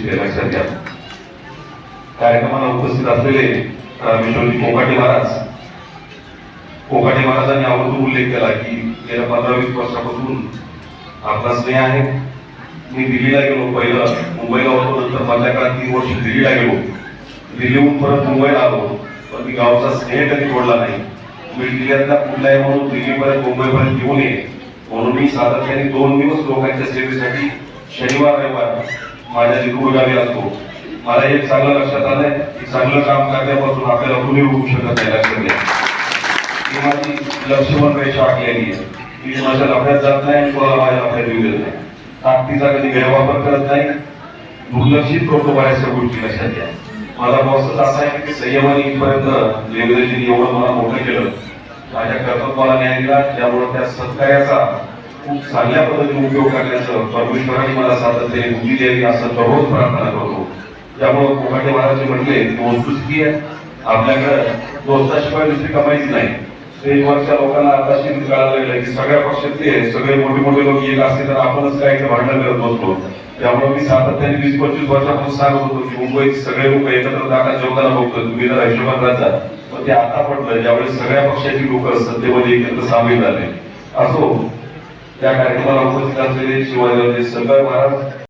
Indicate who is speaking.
Speaker 1: आहे लक्षात घ्या. कार्यक्रमाला उपस्थित असलेले विश्वजी कोकाटे महाराजांनी आवर्जून उल्लेख केला की गेल्या 15-20 वर्षापासून आपला स्नेह आहे. मी दिल्लीला गेलो, पहिलं मुंबईला होतो, नंतर मधल्या काळात 3 वर्ष दिल्लीला गेलो, दिल्लीहून परत मुंबईला आलो, पण मी गावचा स्नेह कधी सोडला नाही. मी जिल्ह्यातला कुठला आहे म्हणून दिल्लीपर्यंत मुंबईपर्यंत घेऊन ये म्हणून मी सातत्याने 2 दिवस लोकांच्या सेवेसाठी शनिवार रविवार माझ्या जिल्हा गावी असतो. मला एक चांगलं लक्षात आलंय की चांगलं काम करण्यापासून आपल्याला कुणी रोखू शकत नाही. लक्षात घ्या, ही माझी लक्ष्मण रेषा आखलेली आहे. मी माझ्या लफड्यात जात नाही आणि कोणाला माझ्या लफड्यात येऊ देत नाही. ताकदीचा कधी गैरवापर करत नाही, दुर्लक्षित करतो बऱ्याचशा गोष्टी. लक्षात घ्या, माझा प्रोसेस असा आहे की संयमाने इथपर्यंत देवदेवजींनी एवढं मला मोठं केलं, माझ्या कर्तव्याला न्याय दिला, त्यामुळे त्या सत्कार्याचा खूप चांगल्या पद्धतीने उपयोग करण्याचं परमेश्वरांनी मला सातत्याने बुद्धी द्यावी असं दररोज प्रार्थना करतो. त्यामुळे कोकाटे महाराज म्हटले वस्तुस्थिती आहे, आपल्याकडे दोस्ताशिवाय दुसरी कमाईच नाही. स्टेजवरच्या लोकांना आता कळायला लागलं की सगळ्या पक्षातले सगळे मोठे मोठे लोक एक असते तर आपणच काय भांडण करत बसतो. त्यामुळे मी सातत्याने 20-25 वर्षापासून सांगत होतो की मुंबईत सगळे लोक एकत्र जातात जेवताना बघतो, तुम्ही जर हिशोबात राहता. पण ते आता पडलं ज्यावेळेस सगळ्या पक्षाची लोक सत्तेमध्ये एकत्र सामील झाले. असो, त्या कार्यक्रमाला उपस्थित असलेले शिवाजी शंकर महाराज